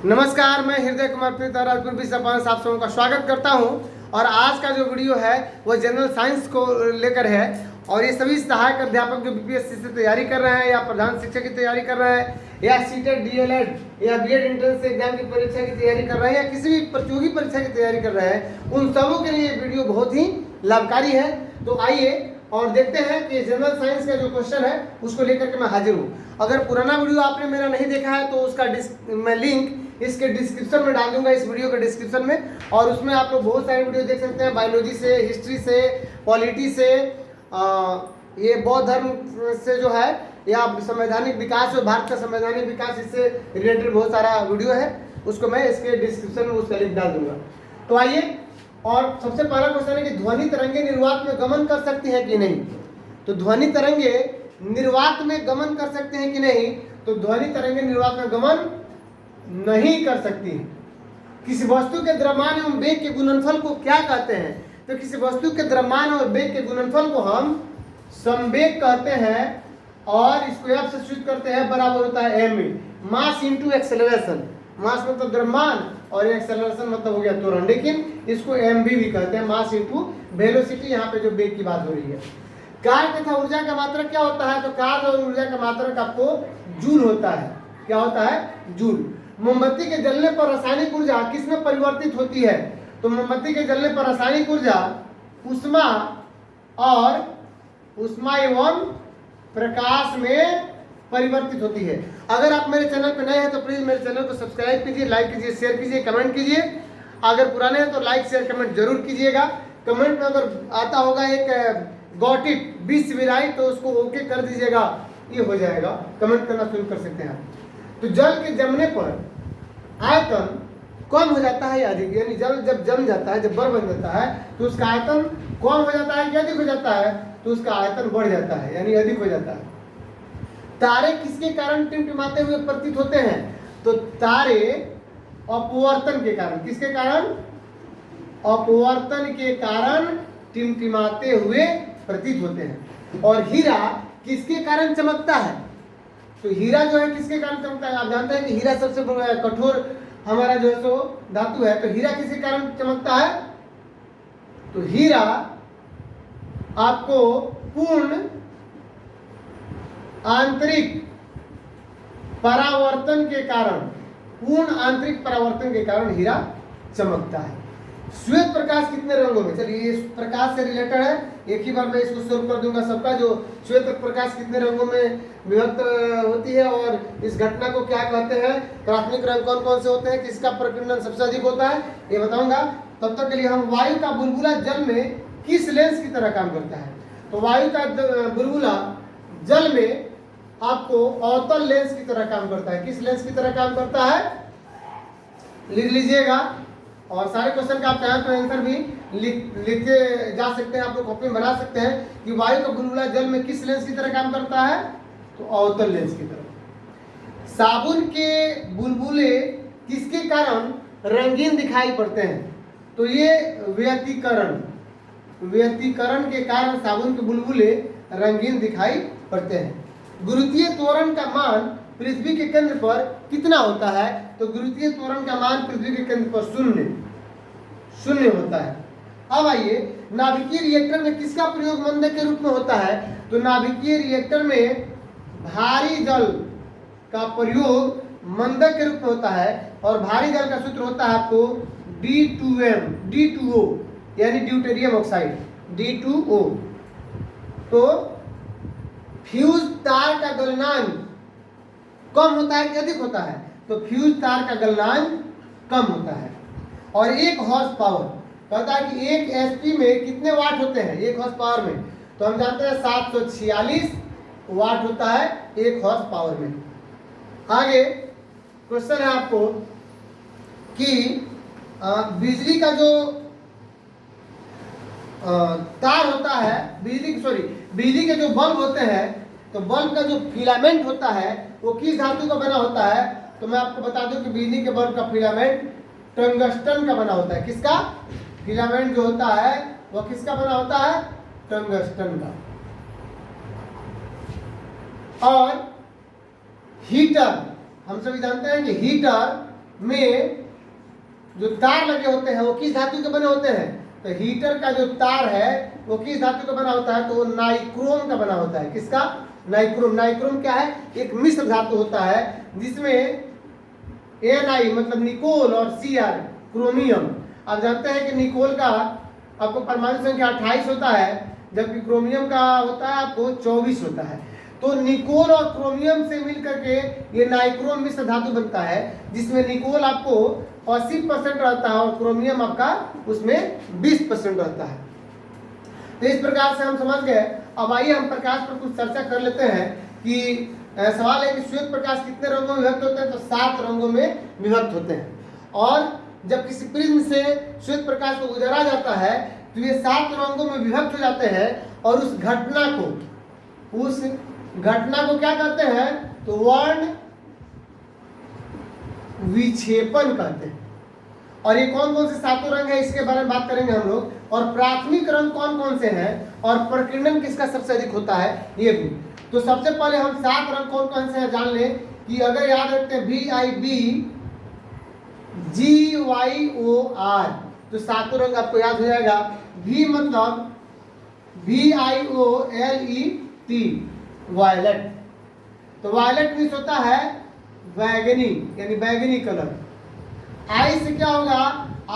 नमस्कार, मैं हृदय कुमार प्रीता राजपुर भी आप सबों का स्वागत करता हूं। और आज का जो वीडियो है वो जनरल साइंस को लेकर है। और ये सभी सहायक अध्यापक जो बीपीएससी से तैयारी कर रहे हैं या प्रधान शिक्षक की तैयारी कर रहे हैं या सीटेट डीएलएड या बीएड एंट्रेंस एग्जाम की परीक्षा की तैयारी कर रहे हैं या किसी भी प्रतियोगी परीक्षा की तैयारी कर रहे हैं, उन सबों के लिए ये वीडियो बहुत ही लाभकारी है। तो आइए और देखते हैं कि जनरल साइंस का जो क्वेश्चन है उसको लेकर के मैं हाजिर हूँ। अगर पुराना वीडियो आपने मेरा नहीं देखा है तो उसका मैं लिंक इसके डिस्क्रिप्शन में डाल दूंगा, इस वीडियो के डिस्क्रिप्शन में। और उसमें आप लोग बहुत सारे वीडियो देख सकते हैं, बायोलॉजी से, हिस्ट्री से, पॉलिटी से, ये बौद्ध धर्म से जो है, या संवैधानिक विकास और भारत का संवैधानिक विकास, इससे रिलेटेड बहुत सारा वीडियो है। उसको मैं इसके डिस्क्रिप्शन में उसका लिंक डाल दूंगा। तो आइए, और सबसे पहला क्वेश्चन है कि ध्वनि तरंगे निर्वात में गमन कर सकती है कि नहीं। तो ध्वनि तरंगे निर्वात में गमन कर सकते हैं कि नहीं, तो ध्वनि तरंगे निर्वात में गमन नहीं कर सकती। किसी वस्तु के द्रव्यमान एवं वेग के गुणनफल को क्या कहते हैं? तो किसी वस्तु के द्रव्यमान और वेग के गुणनफल को हम संवेग कहते हैं, और इसको F से सूचित करते हैं, बराबर होता है m, मास इंटू एक्सेलरेशन। मास मतलब द्रव्यमान और एक्सेलरेशन मतलब हो गया त्वरण, लेकिन इसको mv भी कहते हैं, मास इंटू वेलोसिटी। यहाँ पे जो वेग की बात हो रही है। कार्य तथा ऊर्जा का मात्रक क्या होता है? तो कार्य और ऊर्जा का मात्रक आपको जूल होता है। क्या होता है? जूल। मोमबत्ती के जलने पर रासायनिक ऊर्जा किसमें परिवर्तित होती है? तो मोमबत्ती के जलने पर रासायनिक ऊर्जा ऊष्मा एवं प्रकाश में परिवर्तित होती है। अगर आप मेरे चैनल पर नए हैं तो प्लीज मेरे चैनल को सब्सक्राइब कीजिए, लाइक कीजिए, शेयर कीजिए, कमेंट कीजिए। अगर पुराने हैं तो लाइक शेयर कमेंट जरूर कीजिएगा। कमेंट में अगर आता होगा एक गॉट इट बी सिविलाइज तो उसको ओके कर दीजिएगा, ये हो जाएगा। कमेंट करना शुरू कर सकते हैं। तो जल के जमने पर आयतन कम हो जाता है या अधिक, यानी जल जब जम जाता है, जब बर्फ बन जाता है तो उसका आयतन कम हो जाता है कि अधिक हो जाता है? तो उसका आयतन बढ़ जाता है, यानी अधिक हो जाता है। तारे किसके कारण टिमटिमाते हुए प्रतीत होते हैं? तो तारे अपवर्तन के कारण। किसके कारण? अपवर्तन के कारण टिमटिमाते हुए प्रतीत होते हैं। और हीरा किसके कारण चमकता है? तो हीरा जो है किसके कारण चमकता है? आप जानते हैं कि हीरा सबसे कठोर हमारा जो है सो धातु है। तो हीरा किसके कारण चमकता है? तो हीरा आपको पूर्ण आंतरिक परावर्तन के कारण हीरा चमकता है। श्वेत प्रकाश कितने रंगों में? चलिए, ये प्रकाश से रिलेटेड है, एक ही बार मैं इसको सोल्व कर दूंगा सबका। जो श्वेत प्रकाश कितने रंगों में विभक्त होती है और इस घटना को क्या कहते हैं, प्राथमिक रंग कौन कौन से होते हैं, किसका प्रकीर्णन सबसे अधिक होता है, ये बताऊंगा। तब तक के लिए हम वायु का बुलबुला जल में किस लेंस की तरह काम करता है? तो वायु का बुलबुला जल में आपको अवतल लेंस की तरह काम करता है। किस लेंस की तरह काम करता है? लिख लीजिएगा। और सारे क्वेश्चन का आप चाहें तो आंसर भी लिखते जा सकते हैं, आप लोग कॉपी में बना सकते हैं कि वायु का बुलबुला जल में किस लेंस की तरह काम करता है? तो अवतल लेंस की तरह। साबुन के बुलबुले किसके कारण रंगीन दिखाई पड़ते हैं? तो ये व्यतिकरण के कारण साबुन के बुलबुले रंगीन दिखाई पड़ते हैं। गुरुत्वीय त्वरण का मान पृथ्वी के केंद्र पर कितना होता है? तो गुरुत्वीय त्वरण का मान पृथ्वी के केंद्र पर शून्य होता है। अब आइए, नाभिकीय रिएक्टर में किसका प्रयोग मंदक के रूप में होता है? तो नाभिकीय रिएक्टर में भारी जल का प्रयोग मंदक के रूप में होता है। और भारी जल का सूत्र होता है आपको D2O, यानी ड्यूटेरियम ऑक्साइड, D2O। तो फ्यूज तार का गलनांक कम होता है कि अधिक होता है? तो फ्यूज तार का गलनांक कम होता है। और 1 हॉर्स पावर कहता है कि 1 एचपी में कितने वाट होते हैं 1 हॉर्स पावर में? तो हम जानते हैं 746 वाट होता है 1 हॉर्स पावर में। आगे क्वेश्चन है आपको कि बिजली का जो तार होता है, बिजली के जो बल्ब होते हैं, तो बल्ब का जो फिलामेंट होता है वो किस धातु का बना होता है? तो मैं आपको बता दूं कि बिजली के बल्ब का फिलामेंट टंगस्टन का बना होता है। किसका फिलामेंट जो होता है वह किसका बना होता है? टंगस्टन का। और हीटर, हम सभी जानते हैं कि हीटर में जो तार लगे होते हैं वो किस धातु के बने होते हैं? तो हीटर का जो तार है वो किस धातु का बना होता है? तो वो नाइक्रोम का बना होता है। किसका? नाइक्रोम। नाइक्रोम क्या है? एक मिश्र धातु होता है जिसमें Na मतलब निकोल और Cr क्रोमियम। आप जानते हैं कि निकोल का आपको परमाणु संख्या 28 होता है, जबकि क्रोमियम का होता है आपको 24 होता है। तो निकोल और क्रोमियम से मिलकर के ये नाइक्रोम मिश्र धातु बनता है, जिसमें निकोल आपको 80% रहता है और क्रोमियम आपका उसमें 20% रहता है। तो इस प्रकार से हम समझ गए। अब आइए हम प्रकाश पर कुछ चर्चा कर लेते हैं कि सवाल है कि श्वेत प्रकाश कितने रंगों में विभक्त होते हैं? तो 7 रंगों में विभक्त होते हैं। और जब किसी प्रिज्म से श्वेत प्रकाश को गुजारा जाता है तो ये 7 रंगों में विभक्त हो जाते हैं और उस घटना को क्या कहते हैं? तो वर्ण विक्षेपण कहते हैं। और ये कौन कौन से 7 रंग है इसके बारे में बात करेंगे हम लोग। और प्राथमिक रंग कौन कौन से हैं और प्रकीर्णन किसका सबसे अधिक होता है ये भी। तो सबसे पहले हम 7 रंग कौन कौन से हैं जान लें कि अगर याद रखते हैं VIB GYOR तो 7 रंग आपको याद हो जाएगा। V मतलब VIOLET वायलेट। तो वायलेट मीन्स होता है बैगनी यानी बैगनी कलर। I से क्या होगा?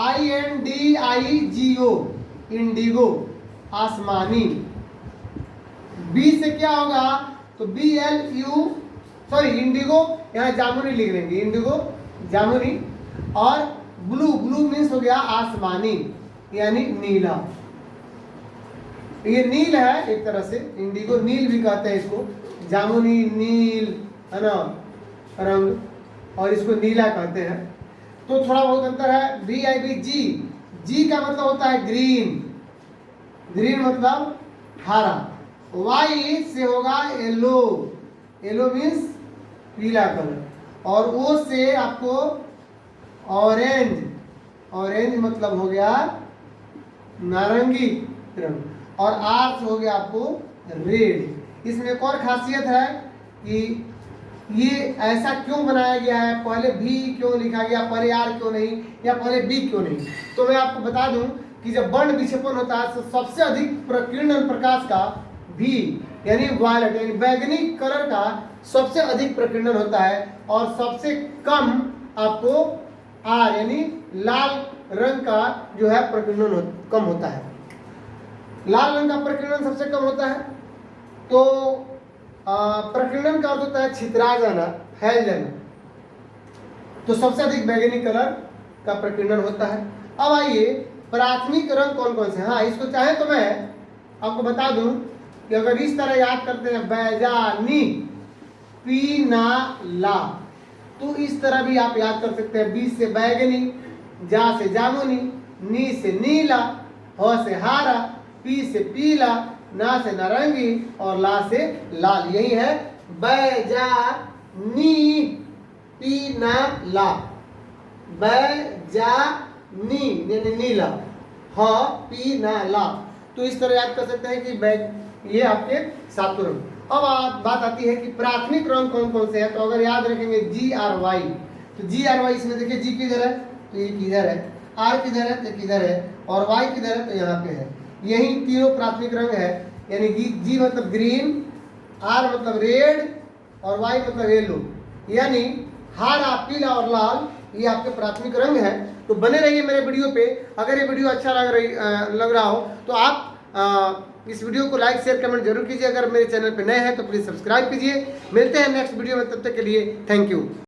INDIGO इंडिगो आसमानी। B से क्या होगा? तो BLU इंडिगो, यहाँ जामुनी लिख लेंगे, इंडिगो जामुनी। और ब्लू मीन्स हो गया आसमानी यानी नीला। ये नील है एक तरह से, इंडिगो नील भी कहते हैं इसको, जामुनी नील है ना रंग, और इसको नीला कहते हैं। तो थोड़ा बहुत अंतर है। VIB जी का मतलब होता है ग्रीन मतलब हरा। Y से होगा येलो मीन्स पीला कलर। और O से आपको ऑरेंज मतलब हो गया नारंगी रंग। और R से हो गया आपको रेड। इसमें एक और खासियत है कि ये ऐसा क्यों बनाया गया है, पहले भी क्यों लिखा गया, पहले R क्यों नहीं या पहले B क्यों नहीं। तो मैं आपको बता दूं कि जब वर्ण विक्षेपण होता है तो सबसे अधिक प्रकीर्णन प्रकाश का V यानी वायलेट यानी बैगनी कलर का सबसे अधिक प्रकीर्णन होता है और सबसे कम आपको R यानी लाल रंग का जो है प्रकीर्णन कम होता है। लाल रंग का प्रकीर्णन सबसे कम होता है। तो प्रकीर्णन का अर्थ होता है छितरा जाना, फैल जाना। तो सबसे अधिक बैगनी कलर का प्रकीर्णन होता है। अब आइए प्राथमिक रंग कौन कौन से। हाँ, इसको चाहे तो मैं आपको बता दूं कि अगर इस तरह याद करते हैं बैजानी पीनाला, तो इस तरह भी आप याद कर सकते हैं। बी से बैगनी, जा से जामुनी, नी से नीला, ह से हारा, पी से पीला, ना से नारंगी और ला से लाल। यही है बैजानी पीनाला, बैजानी यानी नीला, ह पीनाला। तो इस तरह याद कर सकते हैं कि ये आपके 7 रंग। अब बात आती है कि प्राथमिक रंग कौन कौन से हैं। तो अगर याद रखेंगे GRY, तो GRY इसमें देखिए G किधर है तो ये किधर है, R किधर है तो किधर है, और Y किधर है तो यहाँ पे है। यही तीनों प्राथमिक रंग है यानी G मतलब ग्रीन, R मतलब रेड और Y मतलब येलो यानी हरा, पीला और लाल, ये आपके प्राथमिक रंग है। तो बने रहिए मेरे वीडियो पे। अगर ये वीडियो अच्छा लग रहा हो तो आप इस वीडियो को लाइक शेयर कमेंट जरूर कीजिए। अगर मेरे चैनल पे नए हैं तो प्लीज़ सब्सक्राइब कीजिए। मिलते हैं नेक्स्ट वीडियो में, तब तक के लिए थैंक यू।